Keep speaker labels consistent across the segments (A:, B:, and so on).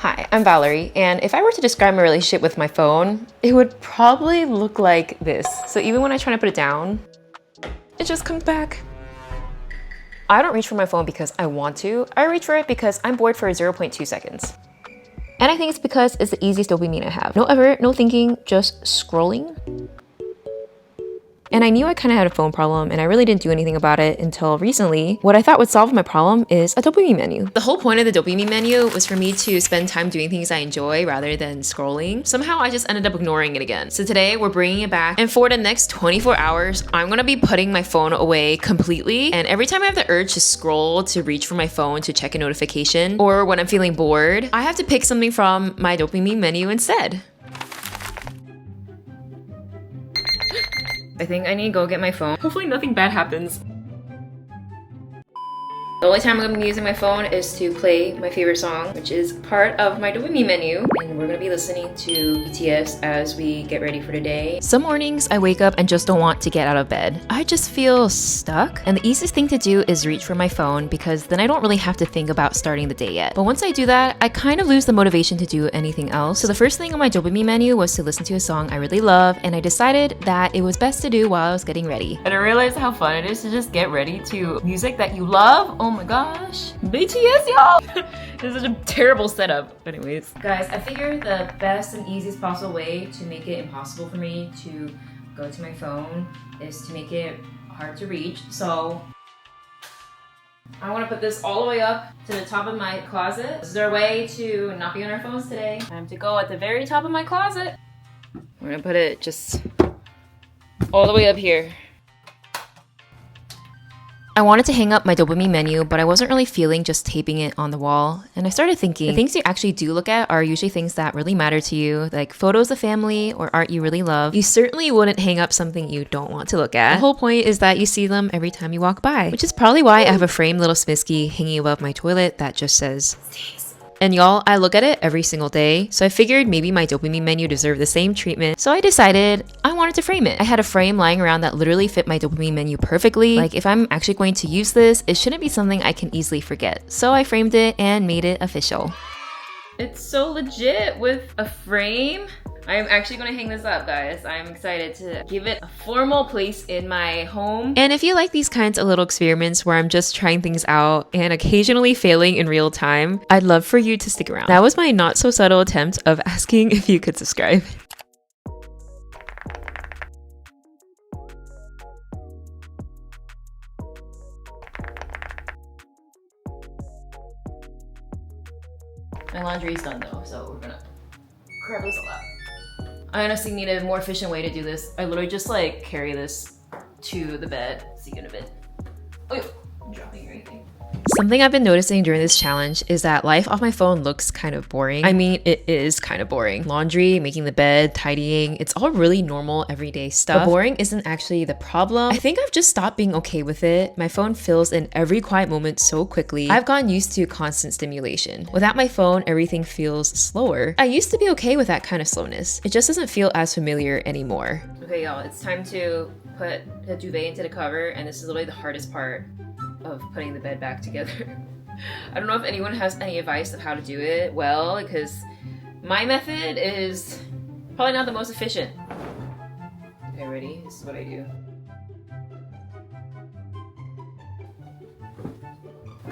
A: Hi, I'm Valerie, and if I were to describe my relationship with my phone, it would probably look like this. So even when I try to put it down, it just comes back. I don't reach for my phone because I want to. I reach for it because I'm bored for 0.2 seconds. And I think it's because it's the easiest dopamine I have. No effort, no thinking, just scrolling. And I knew I kind of had a phone problem and I really didn't do anything about it until recently. What I thought would solve my problem is a dopamine menu. The whole point of the dopamine menu was for me to spend time doing things I enjoy rather than scrolling. Somehow I just ended up ignoring it again. So today we're bringing it back, and for the next 24 hours, I'm gonna be putting my phone away completely. And every time I have the urge to scroll, to reach for my phone to check a notification, or when I'm feeling bored, I have to pick something from my dopamine menu instead. I think I need to go get my phone. Hopefully nothing bad happens. The only time I'm gonna be using my phone is to play my favorite song, which is part of my dopamine menu. And we're gonna be listening to BTS as we get ready for the day. Some mornings I wake up and just don't want to get out of bed. I just feel stuck. And the easiest thing to do is reach for my phone because then I don't really have to think about starting the day yet. But once I do that, I kind of lose the motivation to do anything else. So the first thing on my dopamine menu was to listen to a song I really love, and I decided that it was best to do while I was getting ready. And I realized how fun it is to just get ready to music that you love. Oh my gosh, BTS, y'all! This is such a terrible setup. Anyways, guys, I figured the best and easiest possible way to make it impossible for me to go to my phone is to make it hard to reach. So I want to put this all the way up to the top of my closet. Is there a way to not be on our phones today? I have to go at the very top of my closet. We're gonna put it just all the way up here. I wanted to hang up my dopamine menu, but I wasn't really feeling just taping it on the wall. And I started thinking, the things you actually do look at are usually things that really matter to you, like photos of family or art you really love. You certainly wouldn't hang up something you don't want to look at. The whole point is that you see them every time you walk by, which is probably why I have a framed little Smisky hanging above my toilet that just says, and y'all, I look at it every single day, so I figured maybe my dopamine menu deserved the same treatment, so I decided I wanted to frame it. I had a frame lying around that literally fit my dopamine menu perfectly. Like, if I'm actually going to use this, it shouldn't be something I can easily forget. So I framed it and made it official. It's so legit with a frame. I'm actually gonna hang this up, guys. I'm excited to give it a formal place in my home. And if you like these kinds of little experiments where I'm just trying things out and occasionally failing in real time, I'd love for you to stick around. That was my not so subtle attempt of asking if you could subscribe. My laundry's done though, so we're gonna grab this all out. I honestly need a more efficient way to do this. I literally just like carry this to the bed. See you in a bit. Oh, I'm dropping everything. Something I've been noticing during this challenge is that life off my phone looks kind of boring. I mean, it is kind of boring. Laundry, making the bed, tidying, it's all really normal everyday stuff. But boring isn't actually the problem. I think I've just stopped being okay with it. My phone fills in every quiet moment so quickly. I've gotten used to constant stimulation. Without my phone, everything feels slower. I used to be okay with that kind of slowness. It just doesn't feel as familiar anymore. Okay, y'all, it's time to put the duvet into the cover, and this is literally the hardest part of putting the bed back together. I don't know if anyone has any advice of how to do it well, because my method is probably not the most efficient. Okay, ready? This is what I do.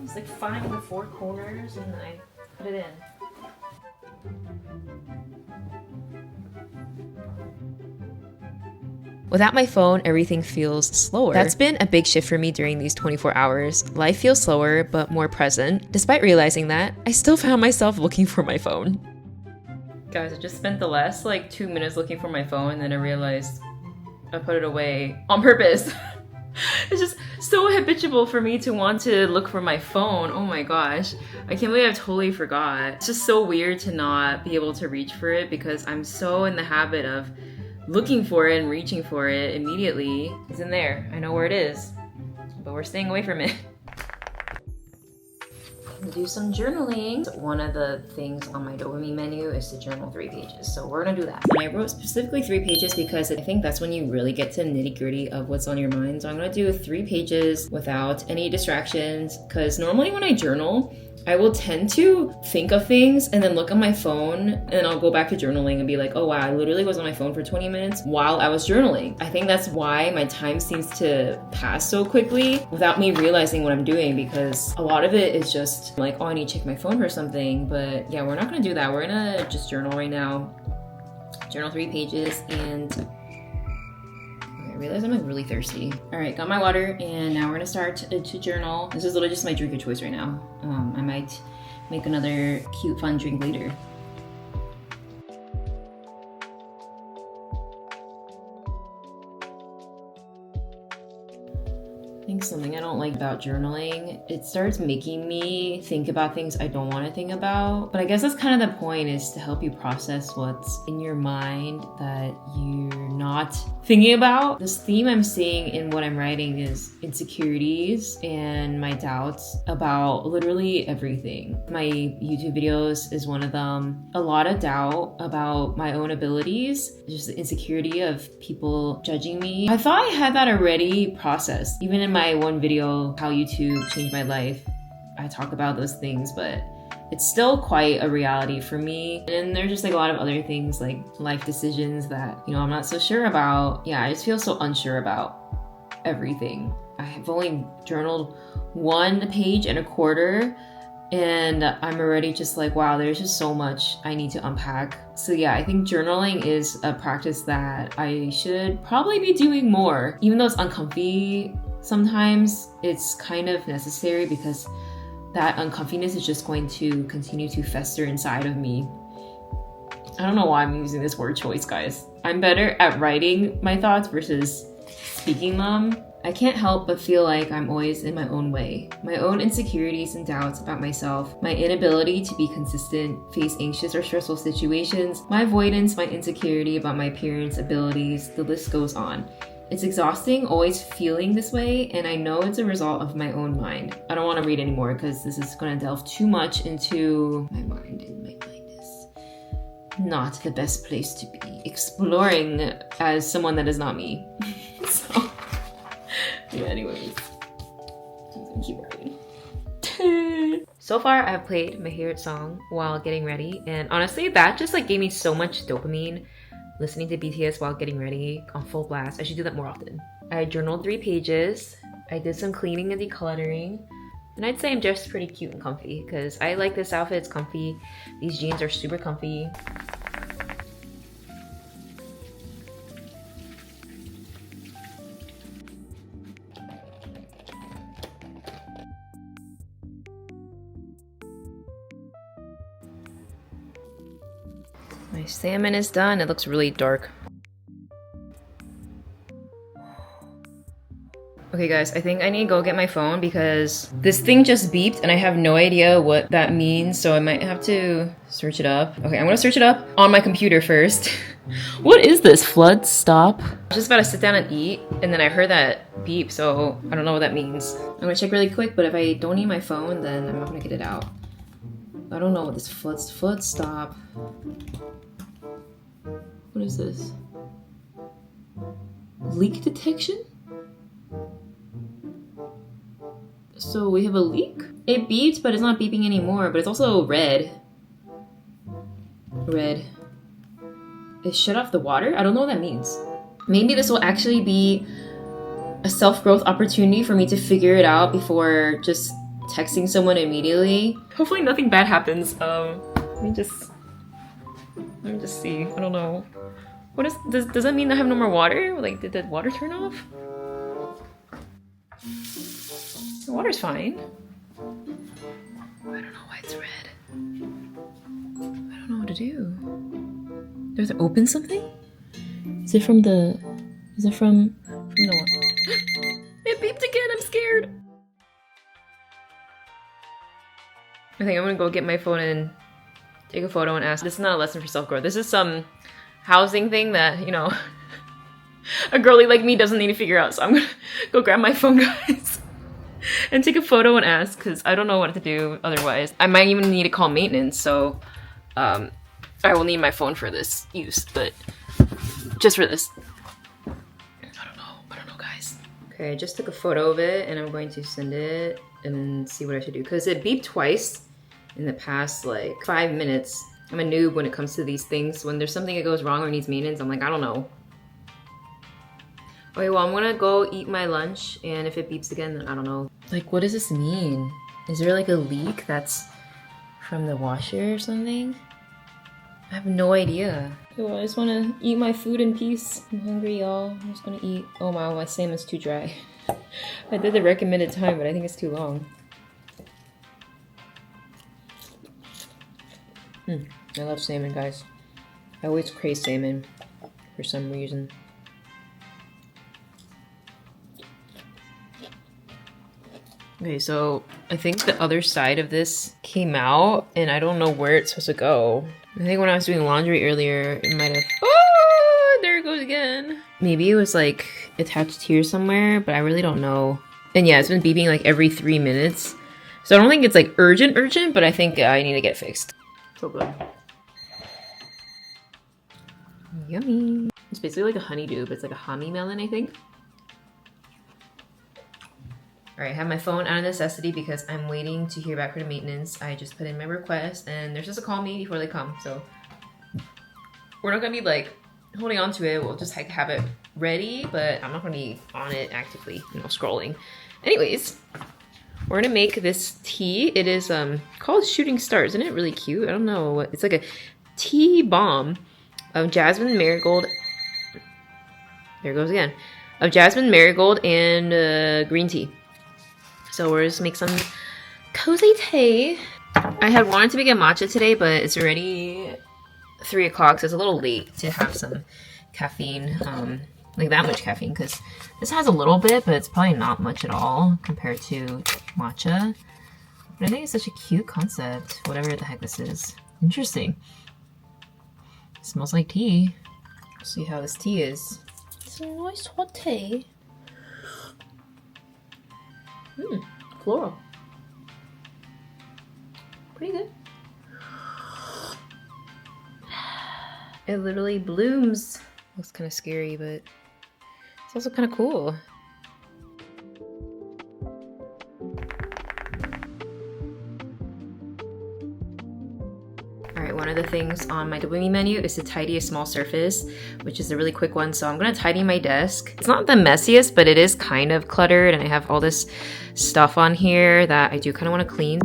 A: It's like find the four corners and I put it in. Without my phone, everything feels slower. That's been a big shift for me during these 24 hours. Life feels slower, but more present. Despite realizing that, I still found myself looking for my phone. Guys, I just spent the last like 2 minutes looking for my phone, and then I realized I put it away on purpose. It's just so habitual for me to want to look for my phone. Oh my gosh. I can't believe I totally forgot. It's just so weird to not be able to reach for it because I'm so in the habit of looking for it and reaching for it immediately. It's in there. I know where it is, but we're staying away from it. Do some journaling. One of the things on my dopamine menu is to journal 3 pages. So we're gonna do that. And I wrote specifically 3 pages because I think that's when you really get to nitty gritty of what's on your mind. So I'm gonna do 3 pages without any distractions, because normally when I journal, I will tend to think of things and then look at my phone and I'll go back to journaling and be like, oh wow, I literally was on my phone for 20 minutes while I was journaling. I think that's why my time seems to pass so quickly without me realizing what I'm doing, because a lot of it is just like, oh, I need to check my phone for something. But yeah, we're not gonna do that. We're gonna just journal right now. Journal 3 pages and I realize I'm like really thirsty. All right, got my water and now we're gonna start to journal. This is literally just my drink of choice right now. I might make another cute fun drink later. I think something I don't like about journaling, it starts making me think about things I don't want to think about. But I guess that's kind of the point, is to help you process what's in your mind that you're not thinking about. This theme I'm seeing in what I'm writing is insecurities and my doubts about literally everything. My YouTube videos is one of them. A lot of doubt about my own abilities, just the insecurity of people judging me. I thought I had that already processed. Even in my one video, How YouTube Changed My Life, I talk about those things, but it's still quite a reality for me. And there's just like a lot of other things like life decisions that, you know, I'm not so sure about. Yeah, I just feel so unsure about everything. I have only journaled 1 page and a quarter and I'm already just like, wow, there's just so much I need to unpack. So yeah, I think journaling is a practice that I should probably be doing more. Even though it's uncomfy, sometimes it's kind of necessary because that uncomfiness is just going to continue to fester inside of me. I don't know why I'm using this word choice, guys. I'm better at writing my thoughts versus speaking them. I can't help but feel like I'm always in my own way. My own insecurities and doubts about myself, my inability to be consistent, face anxious or stressful situations, my avoidance, my insecurity about my appearance, abilities, the list goes on. It's exhausting always feeling this way, and I know it's a result of my own mind. I don't want to read anymore because this is going to delve too much into my mind and my blindness. Not the best place to be exploring as someone that is not me. So, yeah, anyways. I'm gonna keep writing. So far, I've played my favorite song while getting ready, and honestly, that just like gave me so much dopamine. Listening to BTS while getting ready on full blast. I should do that more often. I journaled 3 pages. I did some cleaning and decluttering. And I'd say I'm just pretty cute and comfy because I like this outfit. It's comfy. These jeans are super comfy. My salmon is done. It looks really dark. Okay guys, I think I need to go get my phone because this thing just beeped and I have no idea what that means, so I might have to search it up. Okay, I'm gonna search it up on my computer first. What is this? Flood stop? I was just about to sit down and eat and then I heard that beep, so I don't know what that means. I'm gonna check really quick, but if I don't need my phone, then I'm not gonna get it out. I don't know what this flood stop. What is this? Leak detection? So we have a leak? It beeps, but it's not beeping anymore, but it's also red. Red. It shut off the water? I don't know what that means. Maybe this will actually be a self-growth opportunity for me to figure it out before just texting someone immediately. Hopefully nothing bad happens. Let me just see. I don't know. What is does that mean I have no more water? Like, did the water turn off? The water's fine. I don't know why it's red. I don't know what to do. Do I have to open something? Is it from the water? It beeped again, I'm scared. I think I'm gonna go get my phone and take a photo and ask. This is not a lesson for self-growth. This is some housing thing that, you know, a girly like me doesn't need to figure out. So I'm gonna go grab my phone, guys, and take a photo and ask, because I don't know what to do otherwise. I might even need to call maintenance, so I will need my phone for this use, but just for this. I don't know, guys. Okay, I just took a photo of it and I'm going to send it and see what I should do, because it beeped twice in the past like 5 minutes. I'm a noob when it comes to these things. When there's something that goes wrong or needs maintenance, I'm like, I don't know. Okay, well, I'm gonna go eat my lunch, and if it beeps again, then I don't know. Like, what does this mean? Is there like a leak that's from the washer or something? I have no idea. Okay, well, I just wanna eat my food in peace. I'm hungry, y'all. I'm just gonna eat. Oh wow, my salmon's too dry. I did the recommended time, but I think it's too long. I love salmon, guys. I always crave salmon for some reason. Okay, so I think the other side of this came out, and I don't know where it's supposed to go. I think when I was doing laundry earlier, it might have... Oh, there it goes again. Maybe it was like attached here somewhere, but I really don't know. And yeah, it's been beeping like every 3 minutes. So I don't think it's like urgent, but I think I need to get fixed. So good. Yummy. It's basically like a honeydew, but it's like a honey melon, I think. All right, I have my phone out of necessity because I'm waiting to hear back from the maintenance. I just put in my request and they're supposed to call me before they come. So we're not gonna be like holding on to it. We'll just like have it ready, but I'm not gonna be on it actively, you know, scrolling. Anyways, we're gonna make this tea. It is called Shooting Star. Isn't it really cute? I don't know what, it's like a tea bomb of jasmine, marigold. There it goes again. Of jasmine, marigold, and green tea. So we're just make some cozy tea. I had wanted to make a matcha today, but it's already 3 o'clock, so it's a little late to have some caffeine, like that much caffeine, because this has a little bit, but it's probably not much at all compared to matcha. But I think it's such a cute concept, whatever the heck this is. Interesting. It smells like tea. Let's see how this tea is. It's a nice hot tea. Floral. Pretty good. It literally blooms. Looks kind of scary, but it's also kind of cool. Alright, one of the things on my Dopamine menu is to tidy a small surface, which is a really quick one. So I'm gonna tidy my desk. It's not the messiest, but it is kind of cluttered, and I have all this stuff on here that I do kind of want to clean.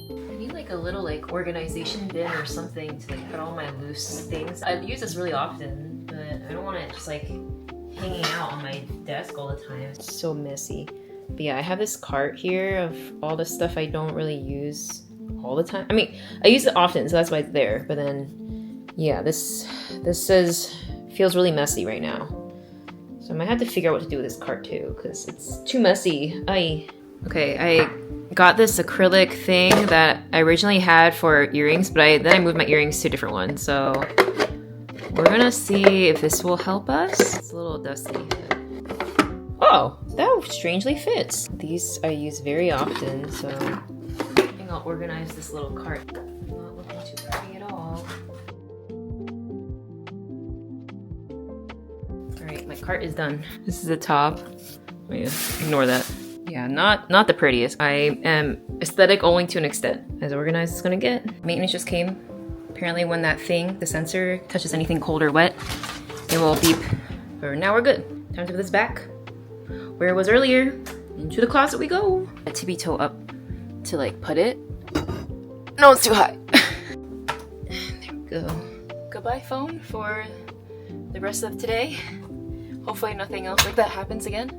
A: I need like a little like organization bin or something to like put all my loose things. I use this really often, but I don't want it just like hanging out on my desk all the time. It's so messy. But yeah, I have this cart here of all the stuff I don't really use all the time. I mean, I use it often, so that's why it's there. But then, yeah, this feels really messy right now. So I might have to figure out what to do with this cart too, because it's too messy. Okay, I got this acrylic thing that I originally had for earrings, but then I moved my earrings to a different one. So we're gonna see if this will help us. It's a little dusty. Oh, that strangely fits. These I use very often, so I think I'll organize this little cart. Not looking too pretty at all. Alright, my cart is done. This is the top. Oh yeah, ignore that. Yeah, not the prettiest. I am aesthetic only to an extent. As organized as it's gonna get. Maintenance just came. Apparently when that thing, the sensor, touches anything cold or wet, it will beep. But now we're good. Time to put this back where it was earlier. Into the closet we go. A tippy toe up to like put it. No, it's too high. There we go. Goodbye phone for the rest of today. Hopefully nothing else like that happens again.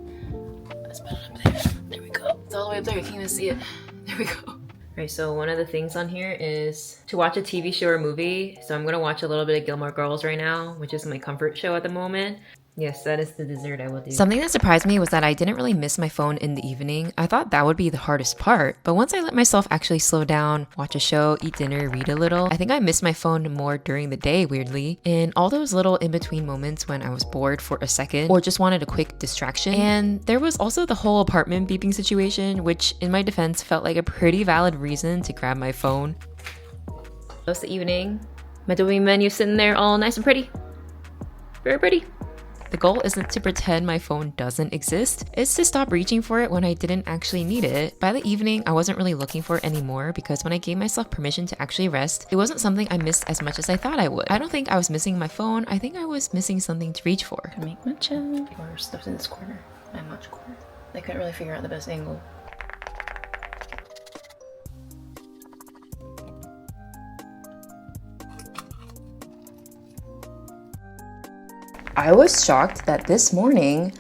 A: Let's put it up there. There we go. It's all the way up there. You can't even see it. There we go. Alright, so one of the things on here is to watch a TV show or movie. So I'm gonna watch a little bit of Gilmore Girls right now, which is my comfort show at the moment. Yes, that is the dessert I will do. Something that surprised me was that I didn't really miss my phone in the evening. I thought that would be the hardest part, but once I let myself actually slow down, watch a show, eat dinner, read a little, I think I missed my phone more during the day, weirdly. In all those little in-between moments when I was bored for a second or just wanted a quick distraction. And there was also the whole apartment beeping situation, which in my defense felt like a pretty valid reason to grab my phone. That's the evening. My Dopamine menu sitting there all nice and pretty. Very pretty. The goal isn't to pretend my phone doesn't exist, it's to stop reaching for it when I didn't actually need it. By the evening, I wasn't really looking for it anymore because when I gave myself permission to actually rest, it wasn't something I missed as much as I thought I would. I don't think I was missing my phone, I think I was missing something to reach for. Gonna make matcha or stuffed in this corner, my matcha corner. I couldn't really figure out the best angle. I was shocked that this morning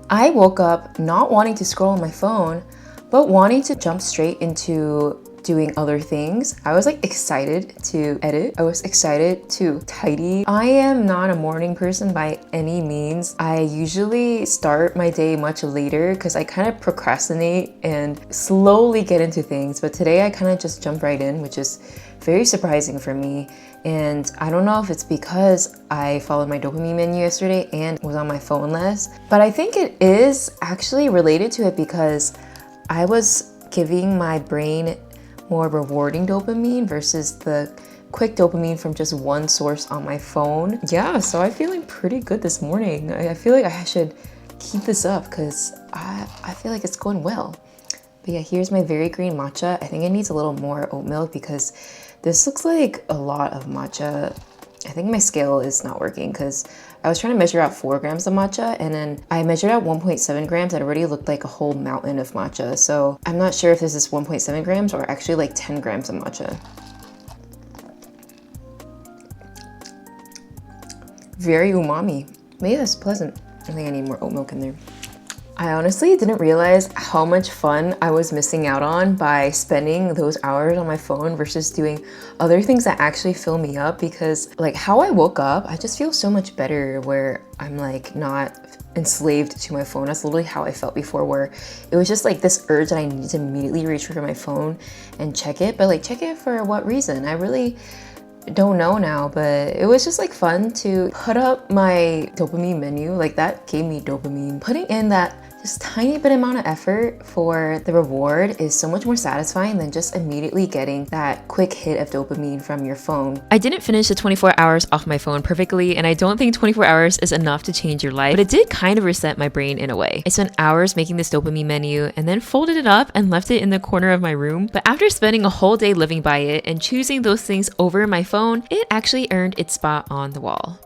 A: I woke up not wanting to scroll on my phone, but wanting to jump straight into doing other things. I was like excited to edit. I was excited to tidy. I am not a morning person by any means. I usually start my day much later because I kind of procrastinate and slowly get into things. But today I kind of just jump right in, which is very surprising for me. And I don't know if it's because I followed my dopamine menu yesterday and was on my phone less, but I think it is actually related to it because I was giving my brain more rewarding dopamine versus the quick dopamine from just one source on my phone. Yeah, so I'm feeling pretty good this morning. I feel like I should keep this up because I feel like it's going well. But yeah, here's my very green matcha. I think it needs a little more oat milk because this looks like a lot of matcha. I think my scale is not working because I was trying to measure out 4 grams of matcha and then I measured out 1.7 grams. It already looked like a whole mountain of matcha. So I'm not sure if this is 1.7 grams or actually like 10 grams of matcha. Very umami. Maybe that's pleasant. I think I need more oat milk in there. I honestly didn't realize how much fun I was missing out on by spending those hours on my phone versus doing other things that actually fill me up, because like how I woke up, I just feel so much better where I'm like not enslaved to my phone. That's literally how I felt before, where it was just like this urge that I needed to immediately reach for my phone and check it, but like check it for what reason? I really don't know now, but it was just like fun to put up my dopamine menu. Like that gave me dopamine. Putting in that just tiny bit amount of effort for the reward is so much more satisfying than just immediately getting that quick hit of dopamine from your phone. I didn't finish the 24 hours off my phone perfectly, and I don't think 24 hours is enough to change your life, but it did kind of reset my brain in a way. I spent hours making this dopamine menu and then folded it up and left it in the corner of my room. But after spending a whole day living by it and choosing those things over my phone, it actually earned its spot on the wall.